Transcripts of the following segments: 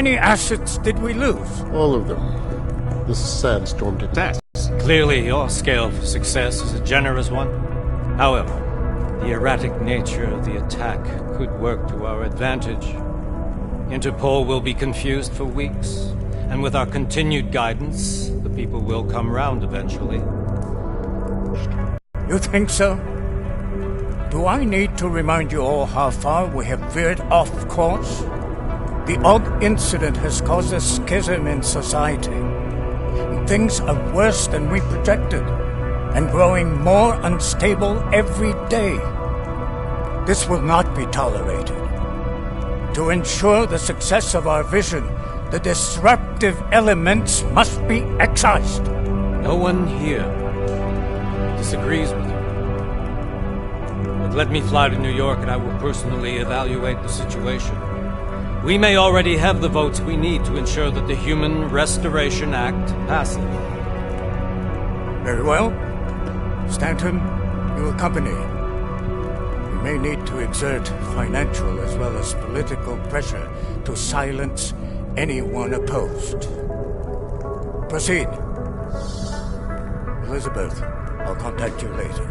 many assets did we lose? All of them. This sandstorm did that. Clearly, your scale for success is a generous one. However, the erratic nature of the attack could work to our advantage. Interpol will be confused for weeks, and with our continued guidance, the people will come round eventually. You think so? Do I need to remind you all how far we have veered off course? The odd incident has caused a schism in society. Things are worse than we projected, and growing more unstable every day. This will not be tolerated. To ensure the success of our vision, the disruptive elements must be excised. No one here disagrees with you. But let me fly to New York and I will personally evaluate the situation. We may already have the votes we need to ensure that the Human Restoration Act passes. Very well. Stanton, you accompany. We may need to exert financial as well as political pressure to silence anyone opposed. Proceed. Elizabeth, I'll contact you later.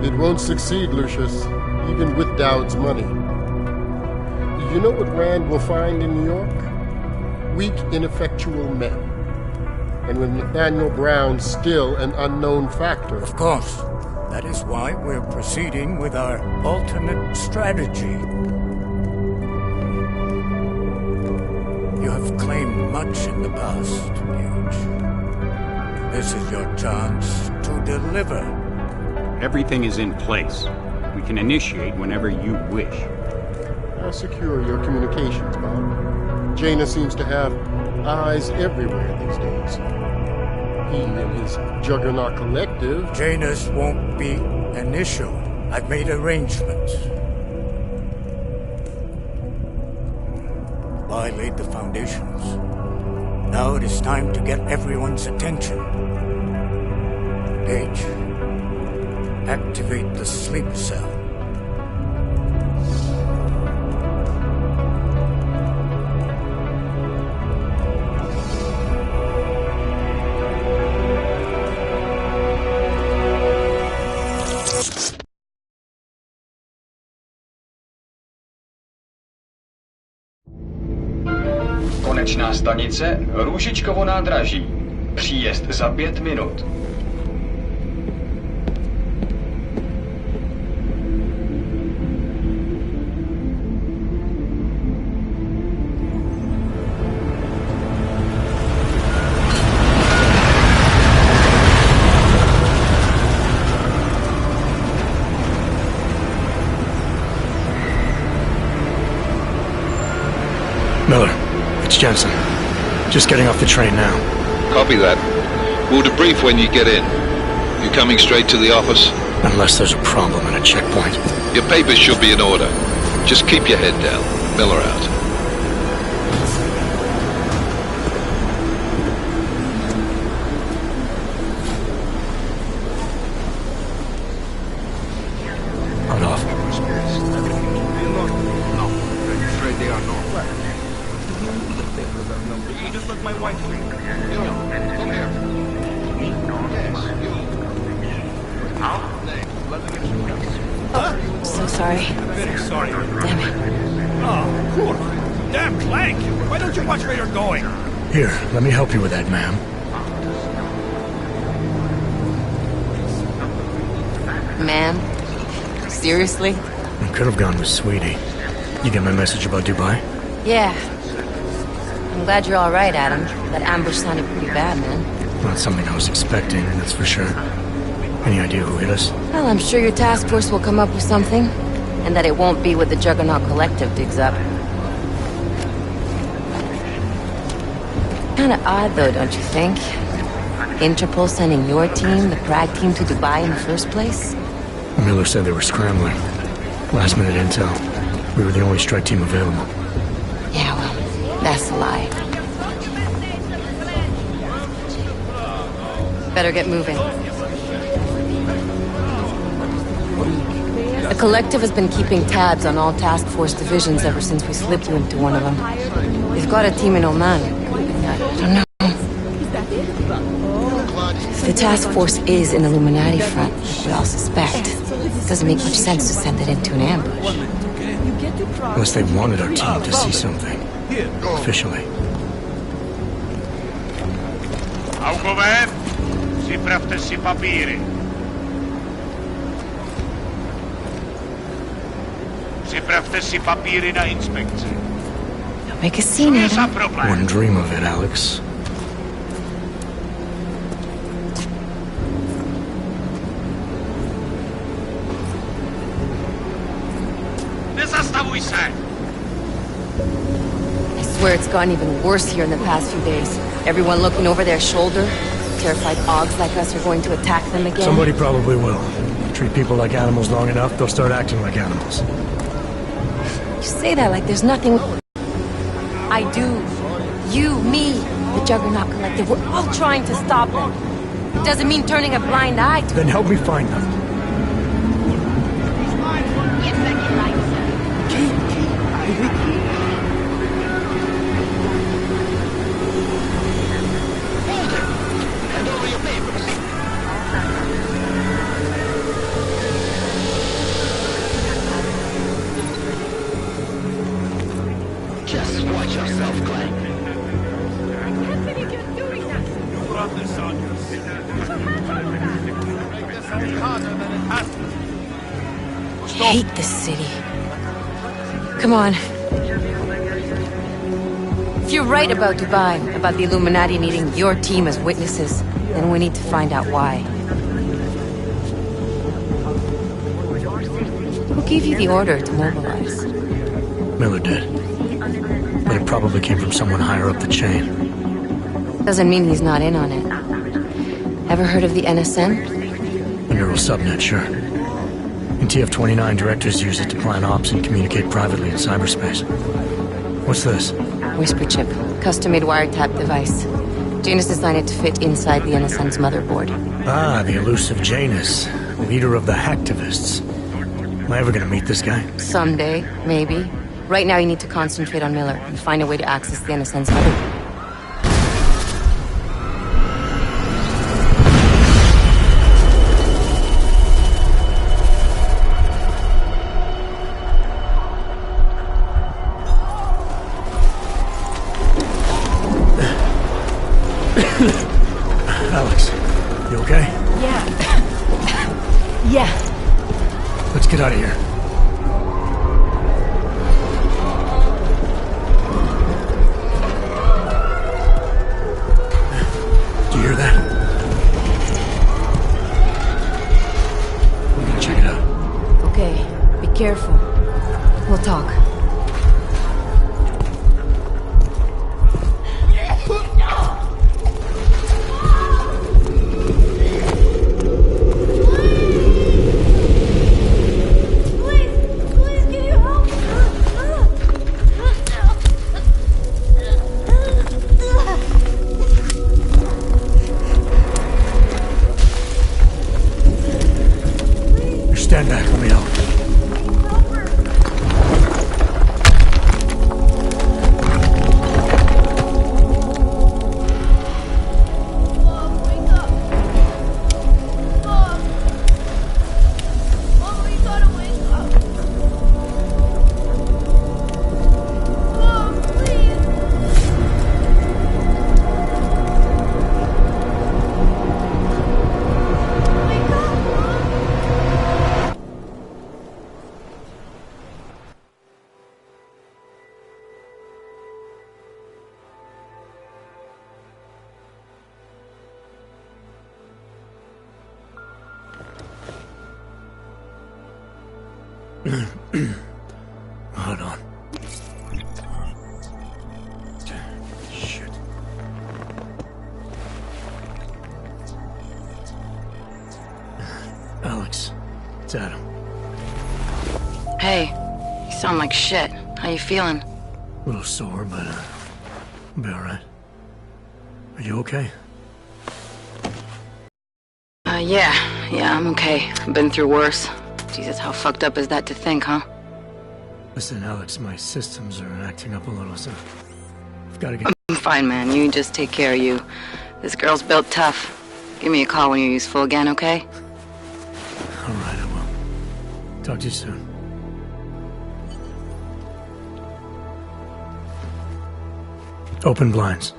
It won't succeed, Lucius, even with Dowd's money. You know what Rand will find in New York? Weak, ineffectual men. And with Nathaniel Brown still an unknown factor. Of course. That is why we're proceeding with our alternate strategy. You have claimed much in the past, Huge. This is your chance to deliver. Everything is in place. We can initiate whenever you wish. How secure are your communications, Bob? Jaina seems to have eyes everywhere these days. He and his Juggernaut Collective... Jaina's won't be an issue. I've made arrangements. I laid the foundations. Now it is time to get everyone's attention. Page, activate the sleep cell. Konečná stanice Růžičkovo nádraží. Příjezd za 5 minut. Miller, it's Jensen. Just getting off the train now. Copy that. We'll debrief when you get in. You coming straight to the office? Unless there's a problem at a checkpoint. Your papers should be in order. Just keep your head down. Miller out. Hold off. No, I'm afraid they are not. You just let my wife free. Come here. So sorry. Very sorry. Damn it. Oh, cool. Damn Clank! Why don't you watch where you're going? Here, let me help you with that, ma'am. Ma'am? Seriously? I could have gone with Sweetie. You get my message about Dubai? Yeah. I'm glad you're alright, Adam. That ambush sounded pretty bad, man. Not something I was expecting, that's for sure. Any idea who hit us? Well, I'm sure your task force will come up with something. And that it won't be what the Juggernaut Collective digs up. Kinda odd, though, don't you think? Interpol sending your team, the Prague team, to Dubai in the first place? Miller said they were scrambling. Last minute intel. We were the only strike team available. Yeah, well, that's a lie. Better get moving. The Collective has been keeping tabs on all task force divisions ever since we slipped you into one of them. They've got a team in Oman. I don't know. If the task force is an Illuminati front, like we all suspect, it doesn't make much sense to send it into an ambush. Unless they wanted our team to see something. Officially. Augover, připravte si papíry. Připravte si papíry na inspekci. Don't make a scene, Adam. Wouldn't dream of it, Alex. Nezastavuj se! I swear it's gotten even worse here in the past few days. Everyone looking over their shoulder. Terrified Augs like us are going to attack them again. Somebody probably will. Treat people like animals long enough, they'll start acting like animals. You say that like there's nothing... I do. You, me, the Juggernaut Collective, we're all trying to stop them. It doesn't mean turning a blind eye to... Then help me find them. Just watch yourself, Glenn. I hate this city. Come on. If you're right about Dubai, about the Illuminati needing your team as witnesses, then we need to find out why. Who gave you the order to mobilize? Miller did. But it probably came from someone higher up the chain. Doesn't mean he's not in on it. Ever heard of the NSN? A neural subnet, sure. In TF-29, directors use it to plan ops and communicate privately in cyberspace. What's this? Whisper chip. Custom-made wiretap device. Janus designed it to fit inside the NSN's motherboard. Ah, the elusive Janus. Leader of the hacktivists. Am I ever gonna meet this guy? Someday, maybe. Right now you need to concentrate on Miller and find a way to access the NSN's motherboard. Alex, you okay? Yeah. Yeah. Let's get out of here. Do you hear that? We're gonna check it out. Okay, be careful. We'll talk. Stand back, let me help. Hold on. Shit. Alex, it's Adam. Hey, you sound like shit. How you feeling? A little sore, but I'll be alright. Are you okay? Yeah, I'm okay. I've been through worse. Jesus, how fucked up is that to think, huh? Listen, Alex, my systems are acting up a little, so I've got to get... I'm fine, man. You just take care of you. This girl's built tough. Give me a call when you're useful again, okay? All right, I will. Talk to you soon. Open blinds.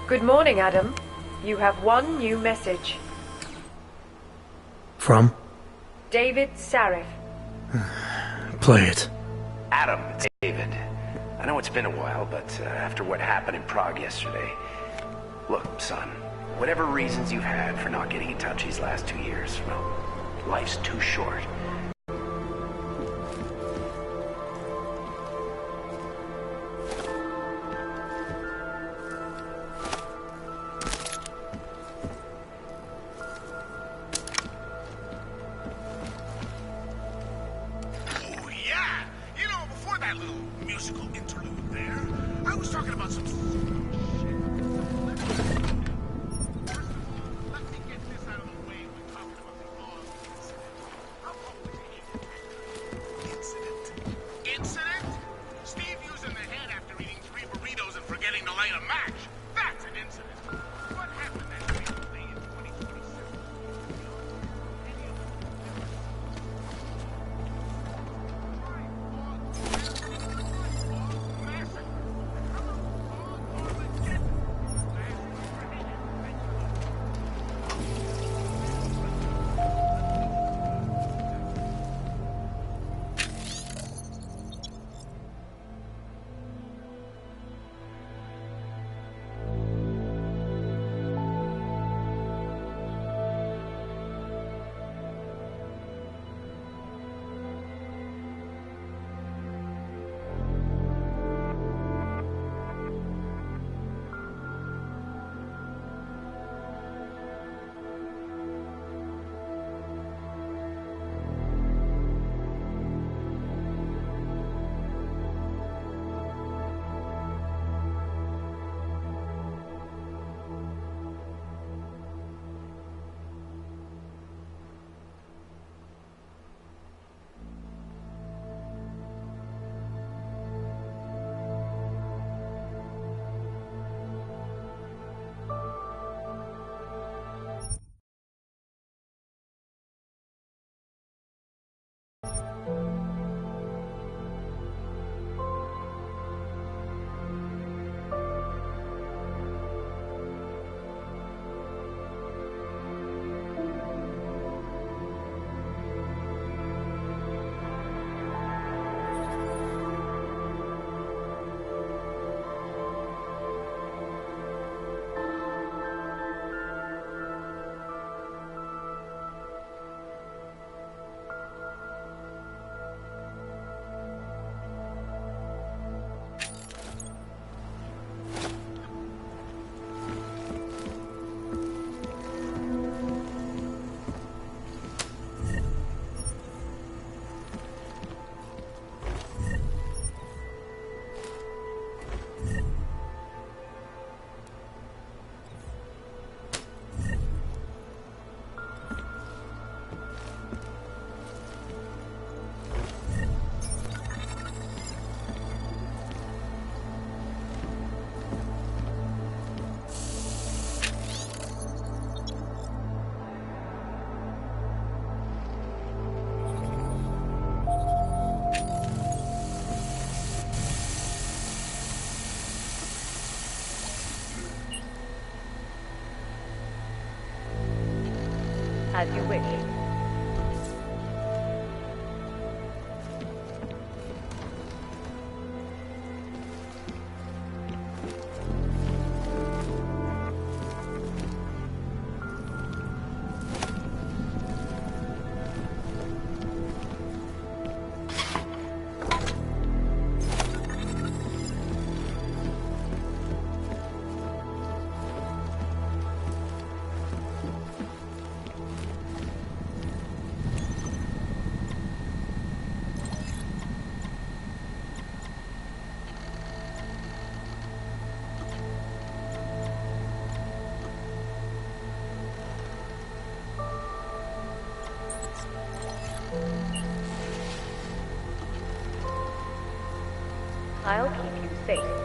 Good morning, Adam. You have one new message. From? David Sarif. Play it. Adam, it's David. I know it's been a while, but after what happened in Prague yesterday... Look, son, whatever reasons you've had for not getting in touch these last 2 years, well, life's too short. As you wish. I'll keep you safe.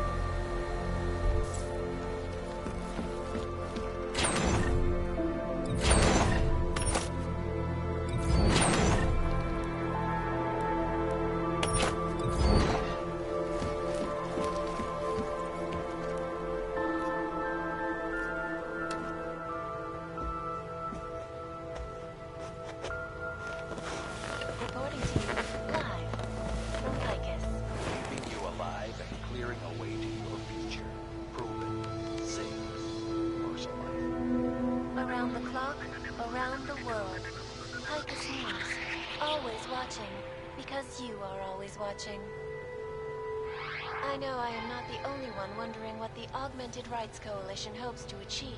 I know I am not the only one wondering what the Augmented Rights Coalition hopes to achieve,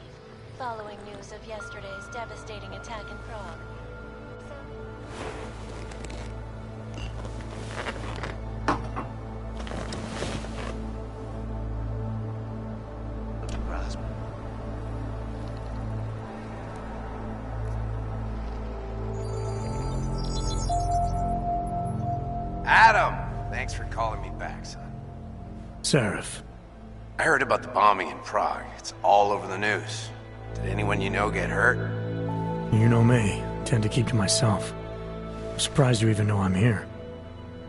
following news of yesterday's devastating attack in Prague. Adam! Thanks for calling me back, son. Seraph. I heard about the bombing in Prague. It's all over the news. Did anyone you know get hurt? You know me. Tend to keep to myself. I'm surprised you even know I'm here.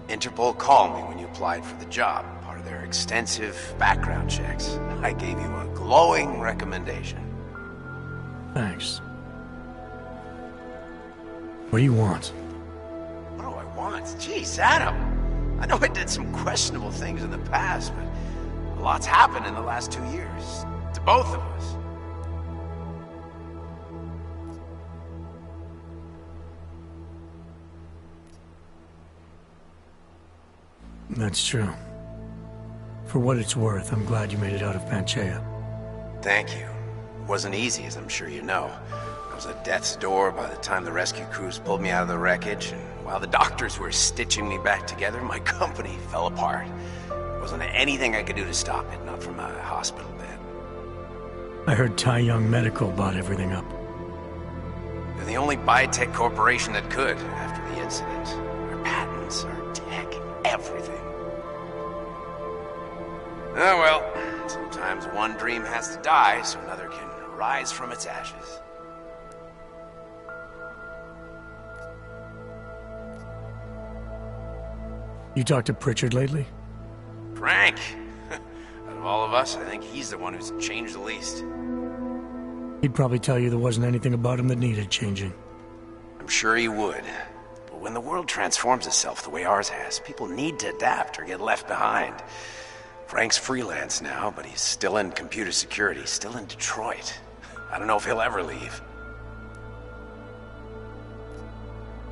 Interpol called me when you applied for the job, part of their extensive background checks. I gave you a glowing recommendation. Thanks. What do you want? What do I want? Jeez, Adam! I know I did some questionable things in the past, but a lot's happened in the last 2 years. To both of us. That's true. For what it's worth, I'm glad you made it out of Panchea. Thank you. It wasn't easy, as I'm sure you know. I was at death's door by the time the rescue crews pulled me out of the wreckage, and while the doctors were stitching me back together, my company fell apart. There wasn't anything I could do to stop it, not from a hospital bed. I heard Tai Young Medical bought everything up. They're the only biotech corporation that could, after the incident. Our patents, our tech, everything. Oh well, sometimes one dream has to die so another can rise from its ashes. You talked to Pritchard lately? Frank! Out of all of us, I think he's the one who's changed the least. He'd probably tell you there wasn't anything about him that needed changing. I'm sure he would. But when the world transforms itself the way ours has, people need to adapt or get left behind. Frank's freelance now, but he's still in computer security, still in Detroit. I don't know if he'll ever leave.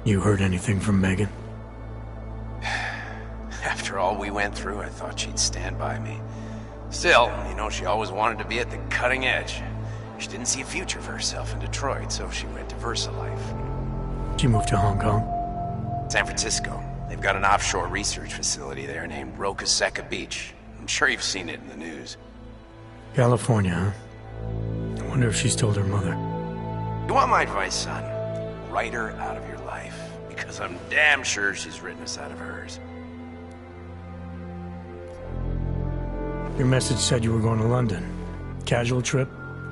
You heard anything from Megan? After all we went through, I thought she'd stand by me. Still, you know, she always wanted to be at the cutting edge. She didn't see a future for herself in Detroit, so she went to VersaLife. She moved to Hong Kong? San Francisco. They've got an offshore research facility there named Rokaseca Beach. I'm sure you've seen it in the news. California, huh? I wonder if she's told her mother. You want my advice, son? Write her out of your life. Because I'm damn sure she's written us out of hers. Your message said you were going to London. Casual trip?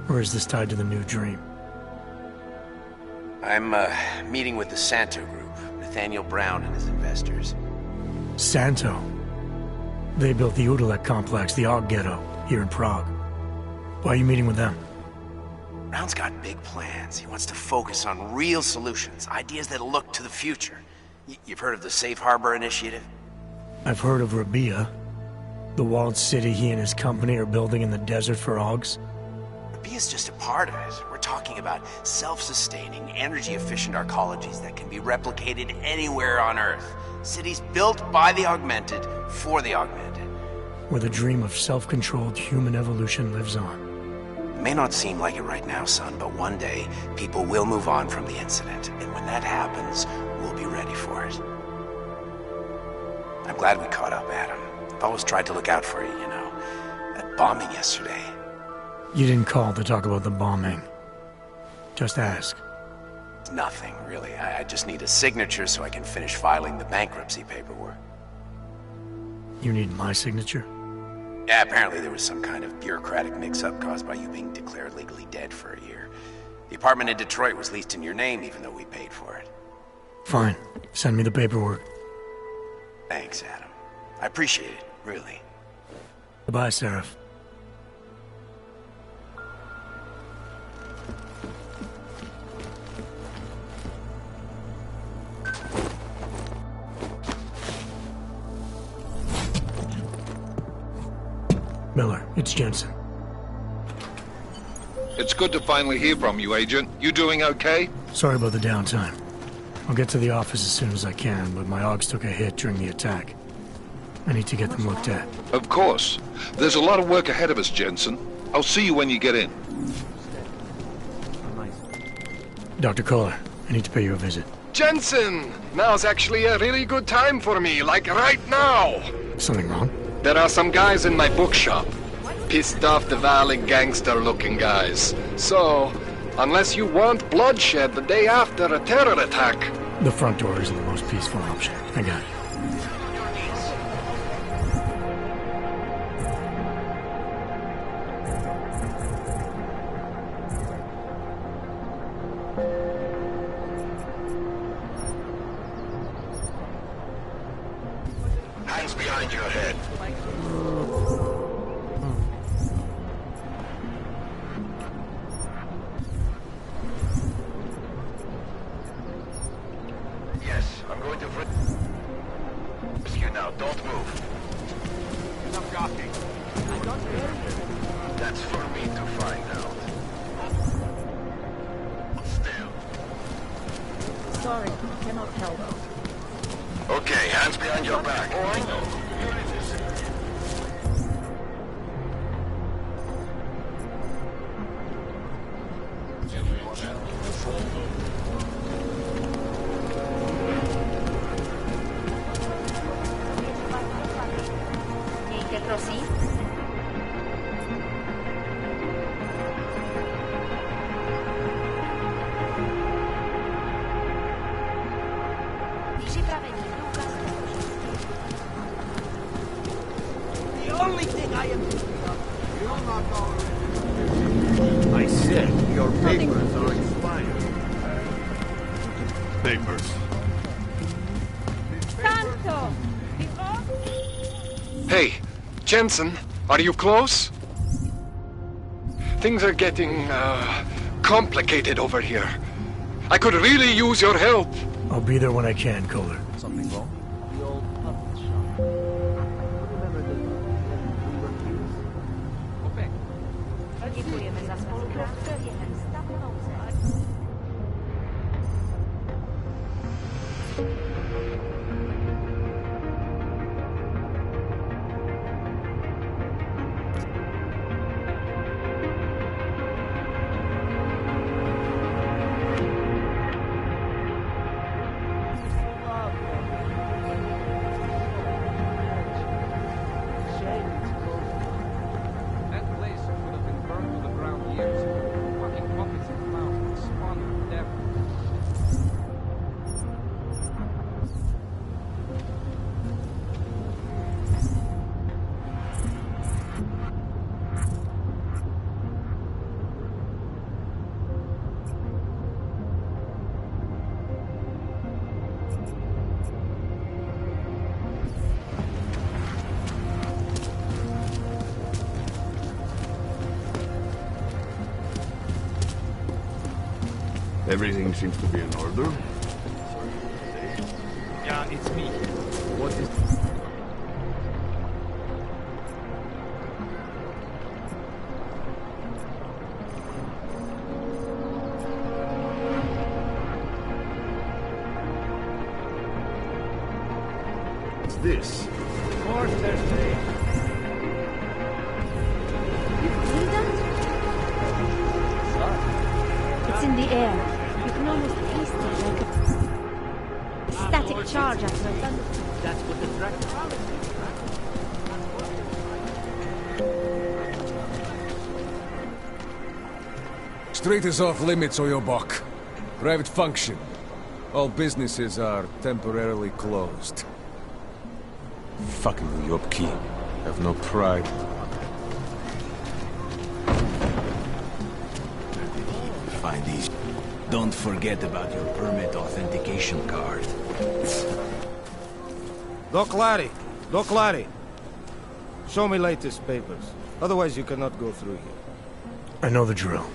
Or is this tied to the new dream? I'm meeting with the Santo Group. Nathaniel Brown and his investors. Santo? They built the Udalek complex, the Og Ghetto, here in Prague. Why are you meeting with them? Brown's got big plans. He wants to focus on real solutions, ideas that look to the future. You've heard of the Safe Harbor Initiative? I've heard of Rabia, the walled city he and his company are building in the desert for Augs. Rabia's just a part of it. We're talking about self-sustaining, energy-efficient arcologies that can be replicated anywhere on Earth. Cities built by the augmented, for the augmented. Where the dream of self-controlled human evolution lives on. It may not seem like it right now, son, but one day, people will move on from the incident. And when that happens, we'll be ready for it. I'm glad we caught up, Adam. I've always tried to look out for you, you know. That bombing yesterday. You didn't call to talk about the bombing. Just ask. It's nothing, really. I just need a signature so I can finish filing the bankruptcy paperwork. You need my signature? Yeah, apparently there was some kind of bureaucratic mix-up caused by you being declared legally dead for a year. The apartment in Detroit was leased in your name even though we paid for it. Fine. Send me the paperwork. Thanks, Adam. I appreciate it, really. Goodbye, Seraph. Miller, it's Jensen. It's good to finally hear from you, Agent. You doing okay? Sorry about the downtime. I'll get to the office as soon as I can, but my Augs took a hit during the attack. I need to get them looked at. Of course. There's a lot of work ahead of us, Jensen. I'll see you when you get in. Dr. Kohler, I need to pay you a visit. Jensen! Now's actually a really good time for me, like right now! Something wrong? There are some guys in my bookshop. Pissed off the Valley gangster-looking guys. So, unless you want bloodshed the day after a terror attack... The front door isn't the most peaceful option. I got it. Hands behind your head. Yes, I'm going to rescue now. Don't move. Stop gawking. That's for me to find out. Still. Sorry, cannot help. Okay, hands behind your back. Niente così? The only thing I am thinking of, you're not already. I said your papers are expired. Papers. Santo! Hey, Jensen, are you close? Things are getting, complicated over here. I could really use your help. I'll be there when I can, Kohler. Something wrong? The old puppet shop. Remember the keys? Okay. Dziękujemy za współpracę. That place would have been burned to the ground years ago. Fucking puppets and clowns, spawn of the devil. Everything seems to be in order. Yeah, it's me. What is... What's this? Of course there's me. You feel that? It's in the air. You can almost taste it like a static charge after a thunderstorm. That's what the dragon... Street is off limits, Oyobok. Private function. All businesses are temporarily closed. Fucking Yopki. Have no pride. Find these. Don't forget about your permit authentication card. Doc Larry! Doc Larry! Show me latest papers. Otherwise you cannot go through here. I know the drill.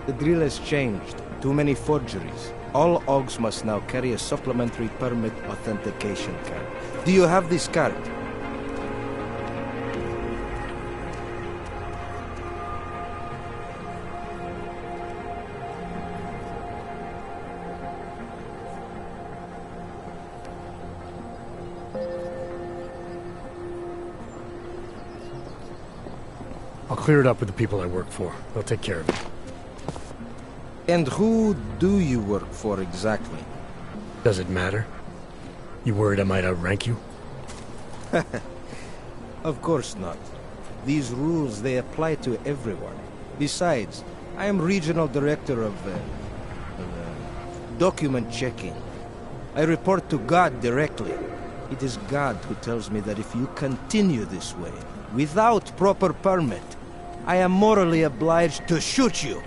The drill has changed. Too many forgeries. All OGs must now carry a supplementary permit authentication card. Do you have this card? I'll clear it up with the people I work for. They'll take care of it. And who do you work for exactly? Does it matter? You worried I might outrank you? Of course not. These rules, they apply to everyone. Besides, I am regional director of document checking. I report to God directly. It is God who tells me that if you continue this way, without proper permit, I am morally obliged to shoot you.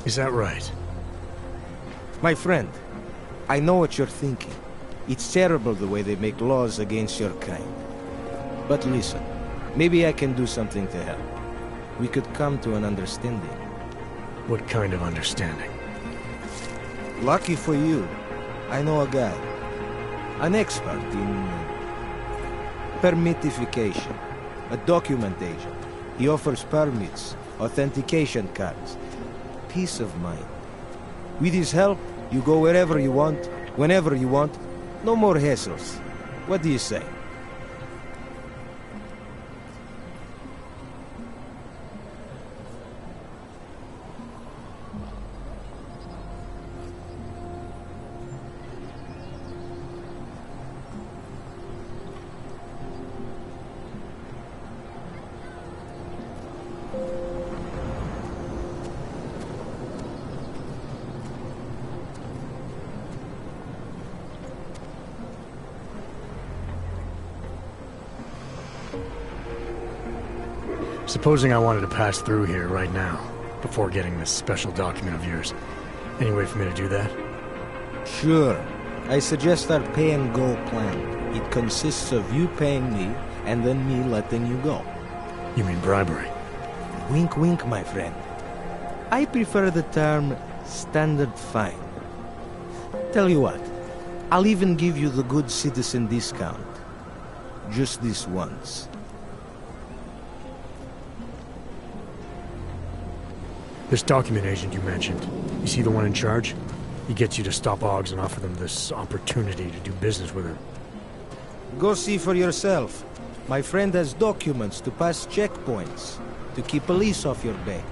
Is that right? My friend, I know what you're thinking. It's terrible the way they make laws against your kind. But listen, maybe I can do something to help. We could come to an understanding. What kind of understanding? Lucky for you, I know a guy. An expert in permitification. A document agent. He offers permits, authentication cards. Peace of mind. With his help, you go wherever you want, whenever you want. No more hassles. What do you say? Supposing I wanted to pass through here right now, before getting this special document of yours. Any way for me to do that? Sure. I suggest our pay-and-go plan. It consists of you paying me, and then me letting you go. You mean bribery? Wink, wink, my friend. I prefer the term standard fine. Tell you what, I'll even give you the good citizen discount. Just this once. This document agent you mentioned, you see the one in charge? He gets you to stop OGs and offer them this opportunity to do business with him. Go see for yourself. My friend has documents to pass checkpoints, to keep police off your back,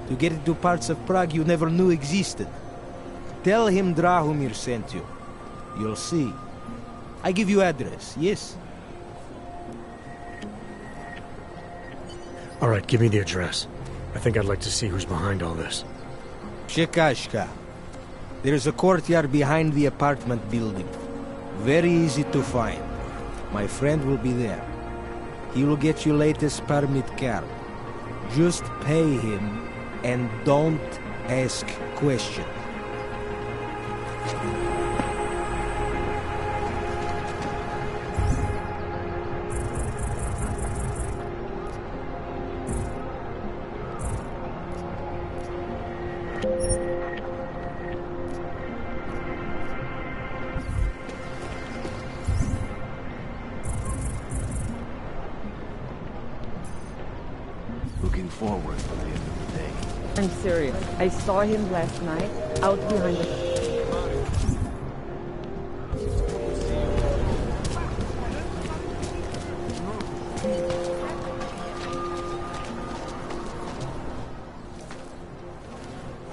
to get into parts of Prague you never knew existed. Tell him Drahomir sent you. You'll see. I give you address, yes? All right, give me the address. I think I'd like to see who's behind all this. Shekashka. There's a courtyard behind the apartment building. Very easy to find. My friend will be there. He will get you latest permit card. Just pay him and don't ask questions. Looking forward to the end of the day. I'm serious. I saw him last night, out behind the...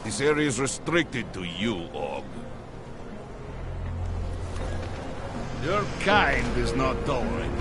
This area is restricted to you, Og. Your kind is not tolerated.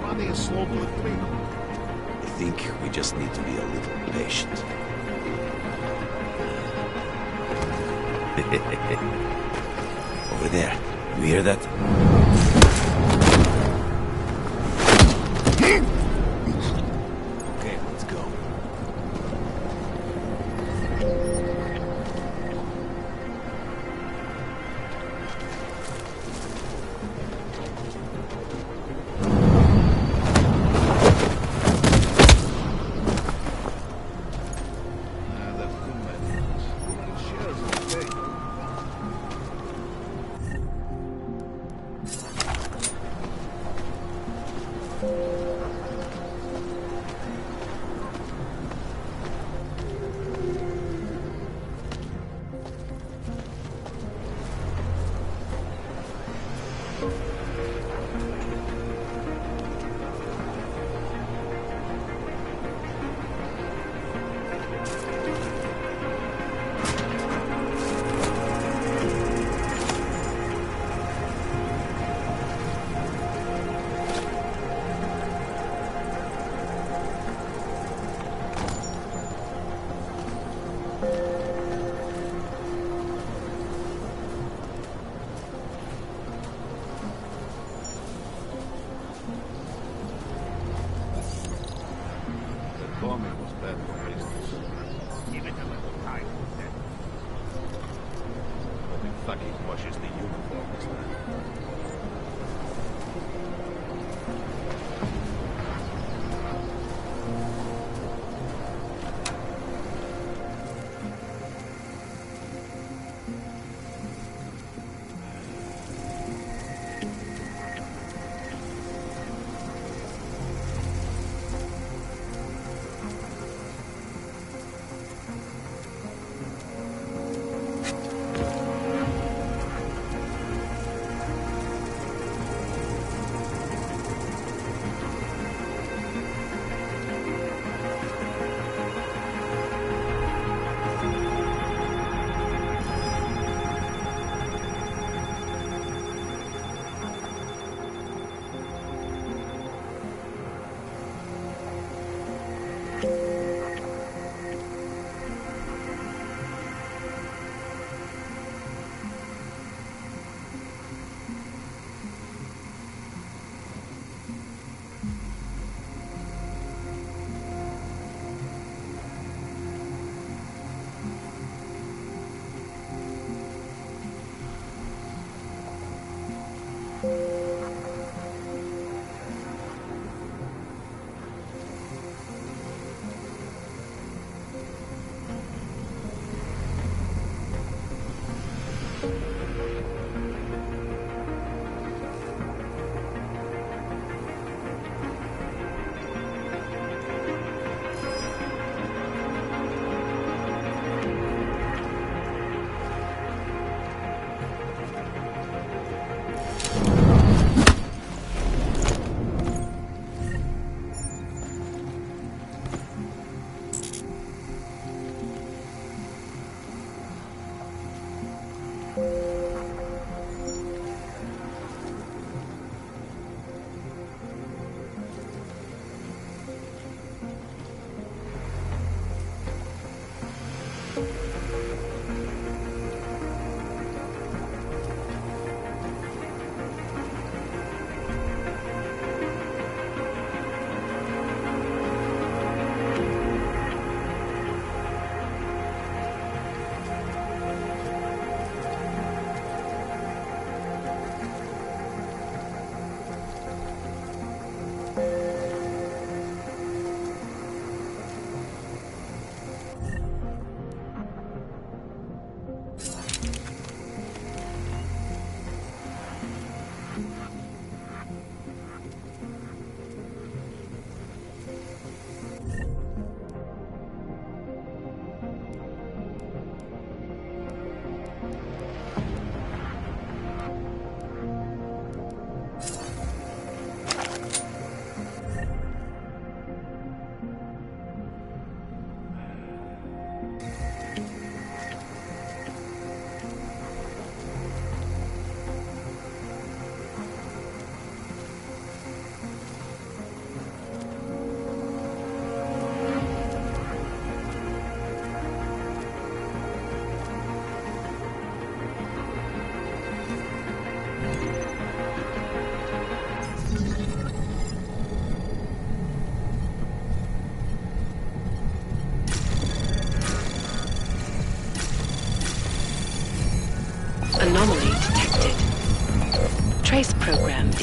money is slow to creep. I think we just need to be a little patient. Over there. You hear that? Okay, let's go.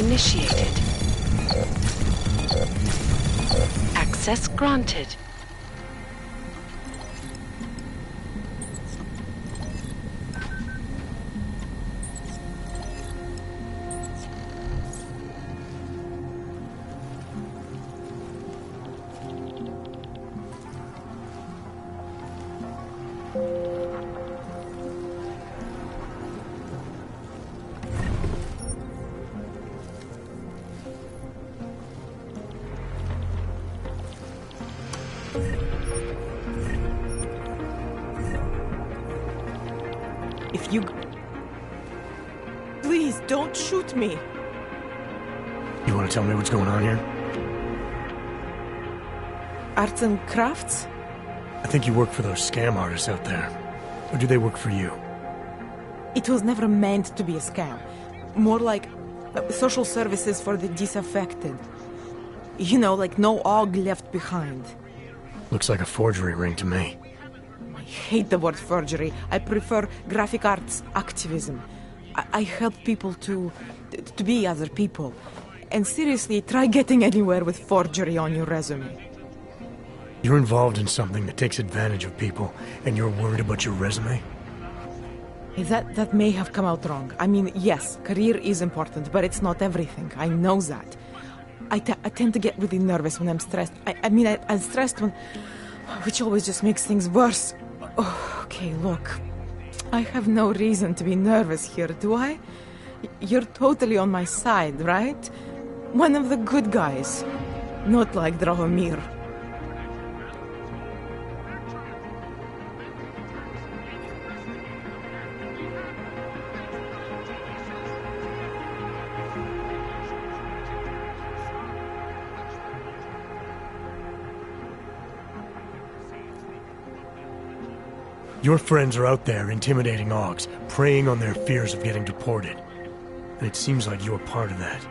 initiated. Access granted. If you... Please, don't shoot me. You want to tell me what's going on here? Arts and crafts? I think you work for those scam artists out there. Or do they work for you? It was never meant to be a scam. More like social services for the disaffected. You know, like no OG left behind. Looks like a forgery ring to me. I hate the word forgery. I prefer graphic arts activism. I help people to be other people. And seriously, try getting anywhere with forgery on your resume. You're involved in something that takes advantage of people, and you're worried about your resume? That may have come out wrong. I mean, yes, career is important, but it's not everything. I know that. I tend to get really nervous when I'm stressed. I'm stressed when... which always just makes things worse. Oh, okay, look. I have no reason to be nervous here, do I? You're totally on my side, right? One of the good guys. Not like Drahomir. Your friends are out there intimidating Augs, preying on their fears of getting deported. And it seems like you're part of that.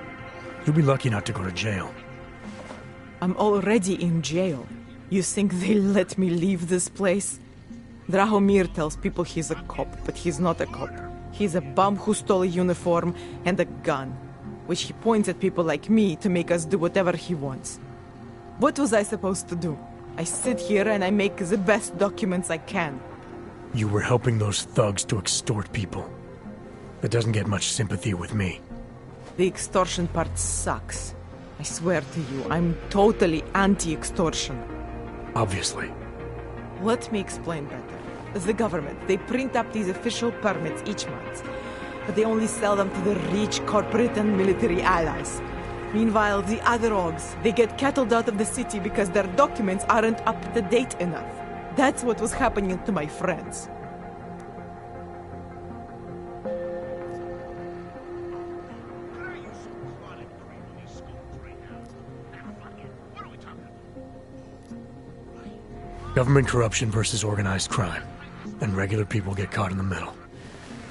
You'll be lucky not to go to jail. I'm already in jail. You think they'll let me leave this place? Drahomir tells people he's a cop, but he's not a cop. He's a bum who stole a uniform and a gun, which he points at people like me to make us do whatever he wants. What was I supposed to do? I sit here and I make the best documents I can. You were helping those thugs to extort people. That doesn't get much sympathy with me. The extortion part sucks. I swear to you, I'm totally anti-extortion. Obviously. Let me explain better. The government, they print up these official permits each month, but they only sell them to the rich corporate and military allies. Meanwhile, the other Augs, they get cattled out of the city because their documents aren't up to date enough. That's what was happening to my friends. Government corruption versus organized crime. And regular people get caught in the middle.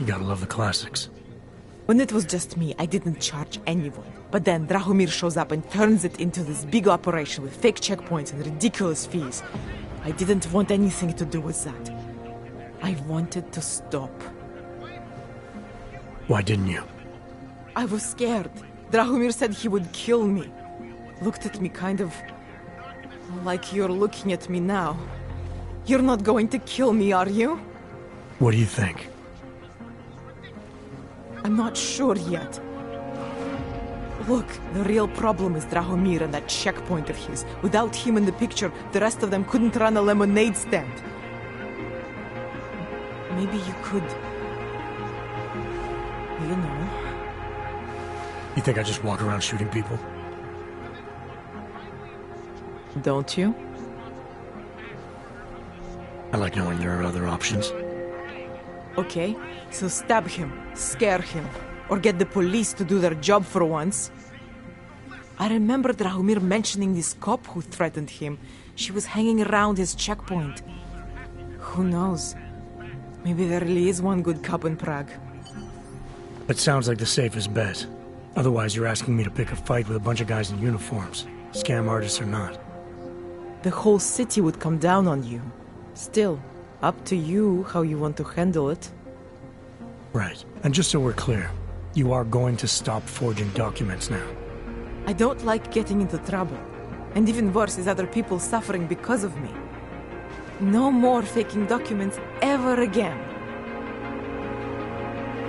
You gotta love the classics. When it was just me, I didn't charge anyone. But then Drahomir shows up and turns it into this big operation with fake checkpoints and ridiculous fees. I didn't want anything to do with that. I wanted to stop. Why didn't you? I was scared. Drahomir said he would kill me. Looked at me kind of... like you're looking at me now. You're not going to kill me, are you? What do you think? I'm not sure yet. Look, the real problem is Drahomir and that checkpoint of his. Without him in the picture, the rest of them couldn't run a lemonade stand. Maybe you could... you know... You think I just walk around shooting people? Don't you? I like knowing there are other options. Okay, so stab him, scare him, or get the police to do their job for once. I remember Drahomir mentioning this cop who threatened him. She was hanging around his checkpoint. Who knows? Maybe there really is one good cop in Prague. That sounds like the safest bet. Otherwise, you're asking me to pick a fight with a bunch of guys in uniforms, scam artists or not. The whole city would come down on you. Still, up to you how you want to handle it. Right. And just so we're clear, You are going to stop forging documents now. I don't like getting into trouble. And even worse is other people suffering because of me. No more faking documents ever again.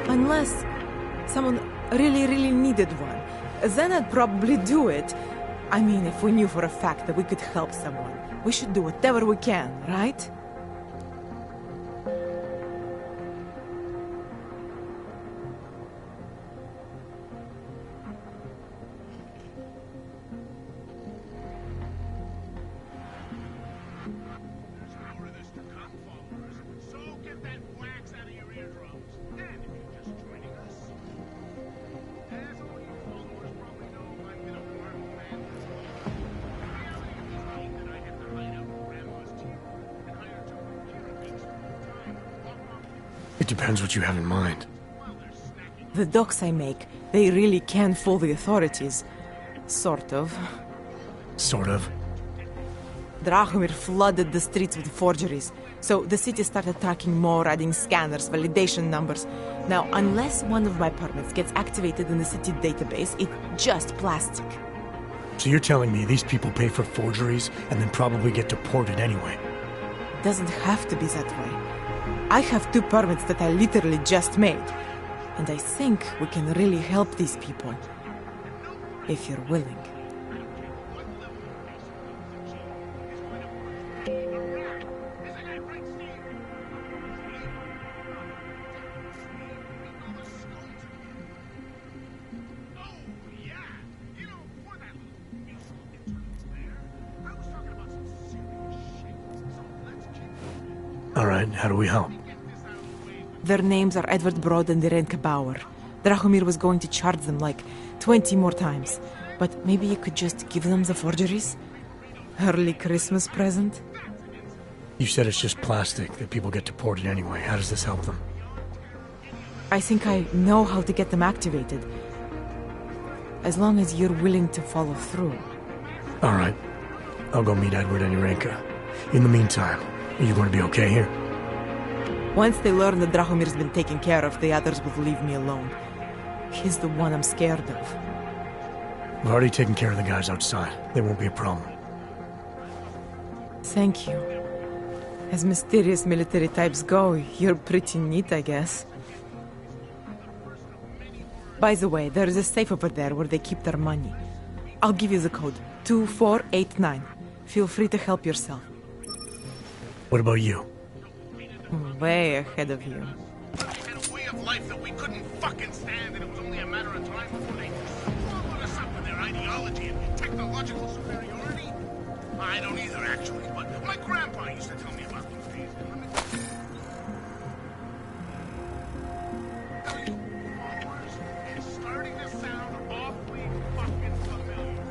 Unless someone really needed one. Then I'd probably do it. I mean, if we knew for a fact that we could help someone, we should do whatever we can, right? It depends what you have in mind. The docs I make, they really can fool the authorities. Sort of. Sort of? Drahomir flooded the streets with forgeries, so the city started tracking more, adding scanners, validation numbers. Now, unless one of my permits gets activated in the city database, it's just plastic. So you're telling me these people pay for forgeries and then probably get deported anyway? Doesn't have to be that way. I have 2 permits that I literally just made. And I think we can really help these people. If you're willing. Alright, how do we help? Their names are Edward Broad and Irenka Bauer. Drahomir was going to charge them like 20 more times. But maybe you could just give them the forgeries? Early Christmas present? You said it's just plastic, that people get deported anyway. How does this help them? I think I know how to get them activated. As long as you're willing to follow through. Alright. I'll go meet Edward and Irenka. In the meantime, are you going to be okay here? Once they learn that Drahomir's been taken care of, the others will leave me alone. He's the one I'm scared of. We've already taken care of the guys outside. They won't be a problem. Thank you. As mysterious military types go, you're pretty neat, I guess. By the way, there is a safe over there where they keep their money. I'll give you the code. 2489. Feel free to help yourself. What about you? Way ahead of you. Had a way of life that we couldn't fucking stand, and it was only a matter of time before they swallowed us up with their ideology and technological superiority. I don't either, actually, but my grandpa used to tell me about those days. It's starting to sound awfully fucking familiar.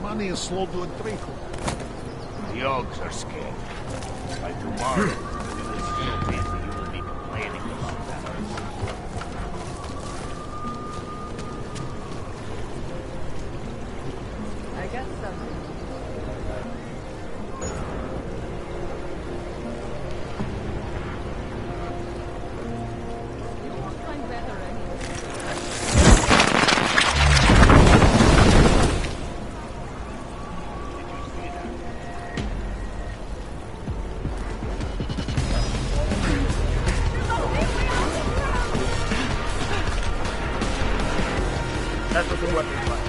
Money is slow to a trickle. The Ogs are scared. By tomorrow, we will still be in the That's what the weapons like.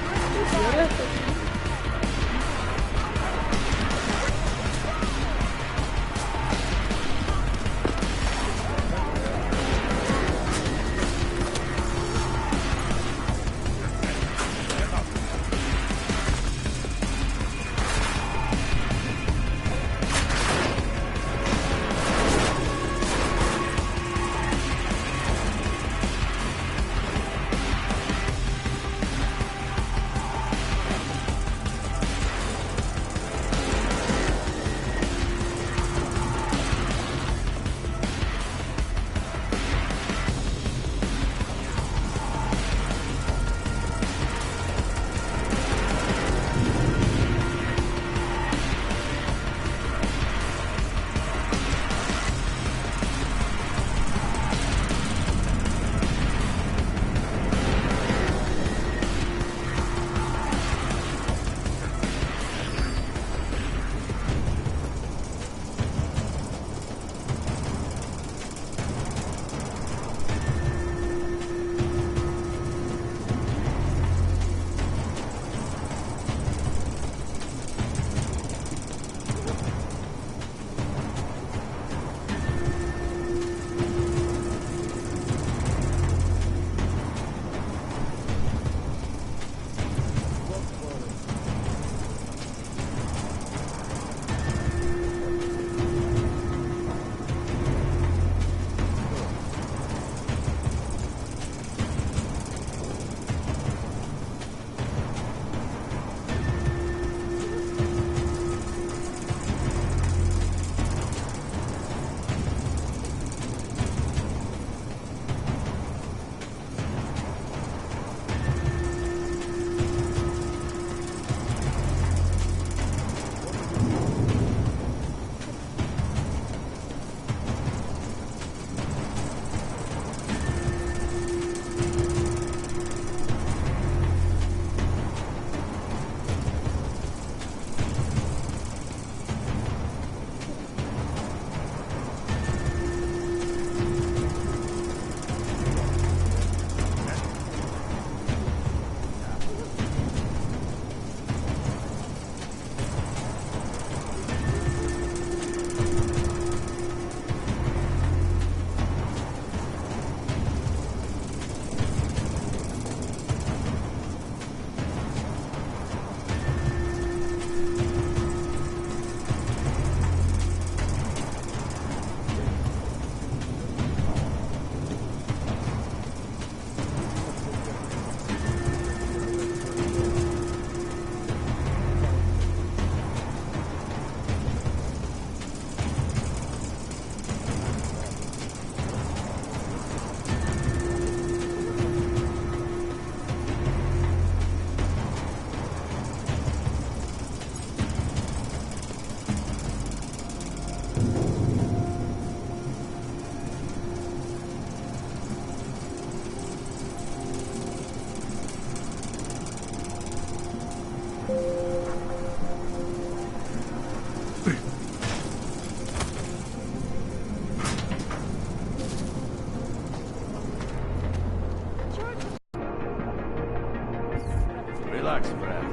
Relax, Brad.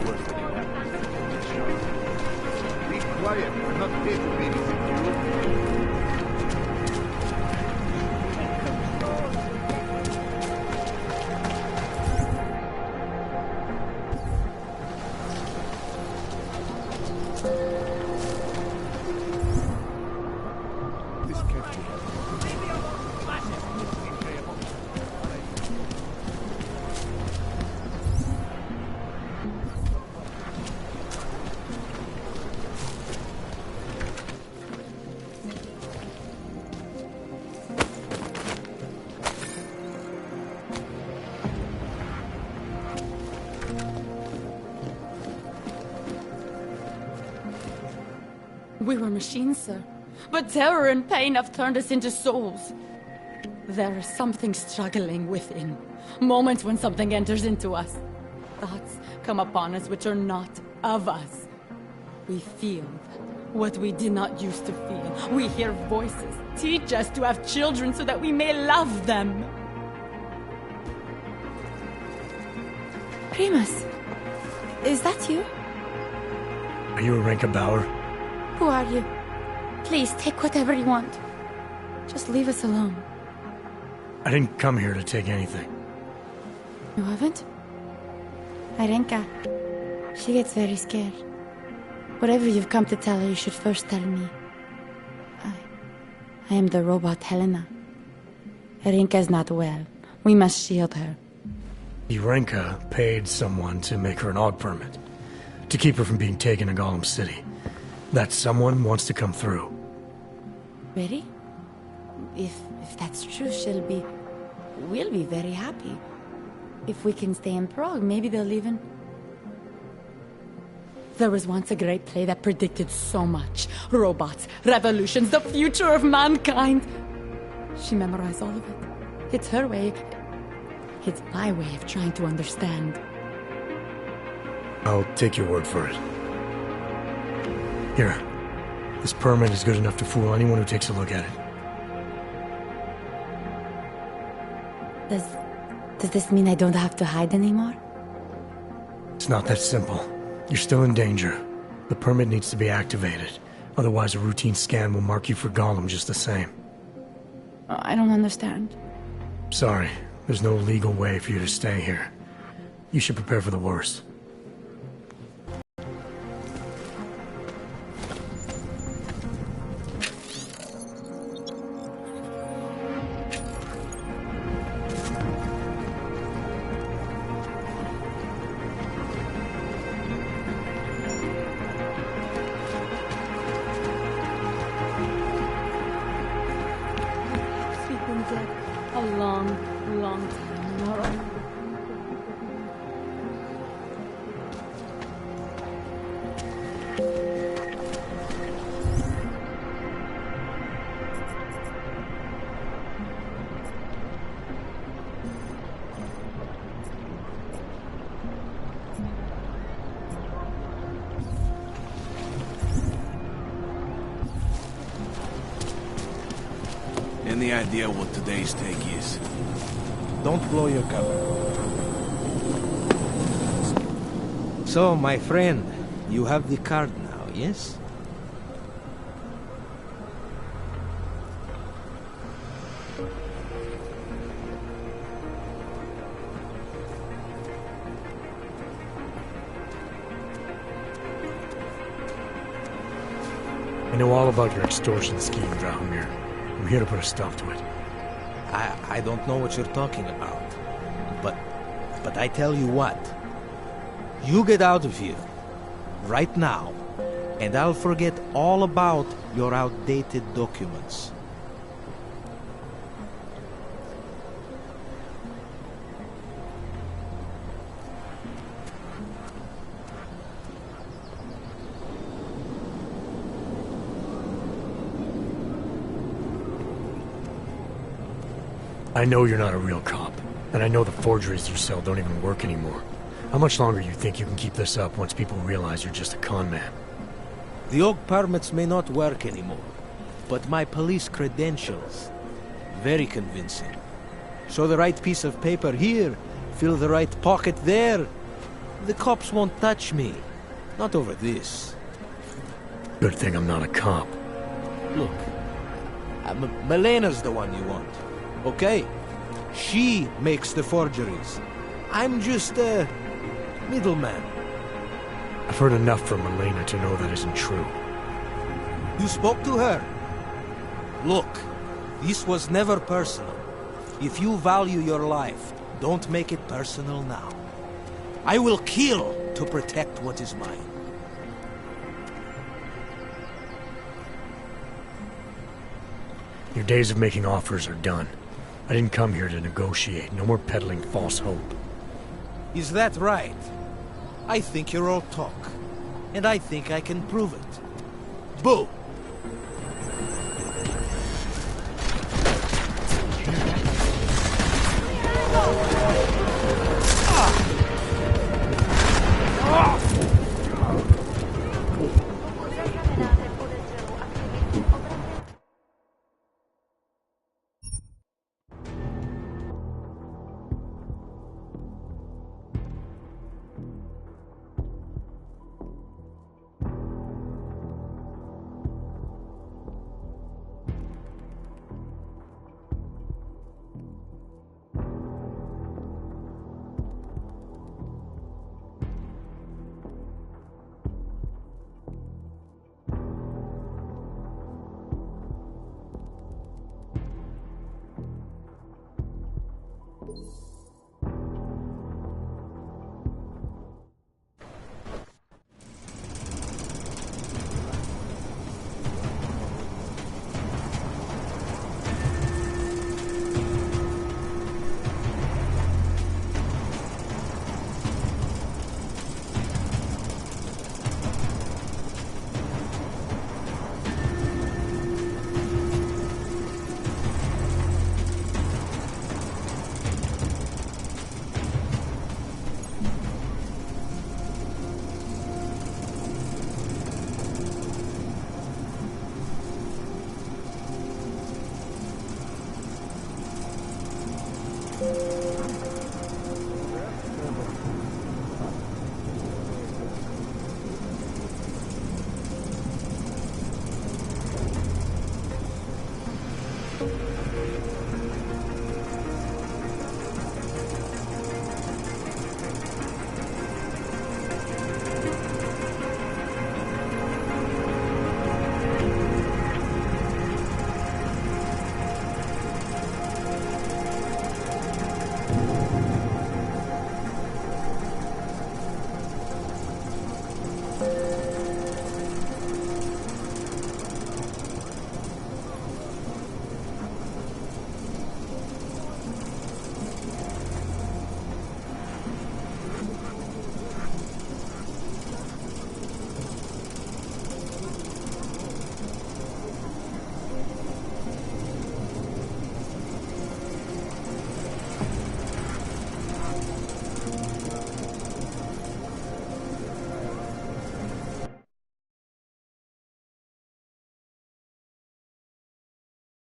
Worse than you have. Be quiet. We're not here to babysit you. We were machines, sir. But terror and pain have turned us into souls. There is something struggling within. Moments when something enters into us. Thoughts come upon us which are not of us. We feel what we did not used to feel. We hear voices. Teach us to have children so that we may love them. Primus, is that you? Are you a Renka Bauer? Who are you? Please, take whatever you want. Just leave us alone. I didn't come here to take anything. You haven't? Arenka. She gets very scared. Whatever you've come to tell her, you should first tell me. I am the robot Helena. Arenka's not well. We must shield her. Renka paid someone to make her an AUG permit. To keep her from being taken to Golem City. That someone wants to come through. Really? If that's true, we'll be very happy. If we can stay in Prague, maybe they'll even... There was once a great play that predicted so much. Robots, revolutions, the future of mankind. She memorized all of it. It's her way. It's my way of trying to understand. I'll take your word for it. Here. This permit is good enough to fool anyone who takes a look at it. Does this mean I don't have to hide anymore? It's not that simple. You're still in danger. The permit needs to be activated. Otherwise, a routine scan will mark you for Golem just the same. I don't understand. Sorry. There's no legal way for you to stay here. You should prepare for the worst. A long, long time, Laura. Any idea what today's take is? Don't blow your cover. So, my friend, you have the card now, yes? I know all about your extortion scheme, Drahomir. I'm here to put a stop to it. I don't know what you're talking about. But I tell you what. You get out of here. Right now. And I'll forget all about your outdated documents. I know you're not a real cop, and I know the forgeries you sell don't even work anymore. How much longer do you think you can keep this up once people realize you're just a con man? The AUG permits may not work anymore, but my police credentials, very convincing. Show the right piece of paper here, fill the right pocket there. The cops won't touch me. Not over this. Good thing I'm not a cop. Look, Melena's the one you want. Okay? She makes the forgeries. I'm just a middleman. I've heard enough from Elena to know that isn't true. You spoke to her? Look, this was never personal. If you value your life, don't make it personal now. I will kill to protect what is mine. Your days of making offers are done. I didn't come here to negotiate. No more peddling false hope. Is that right? I think you're all talk. And I think I can prove it. Boo!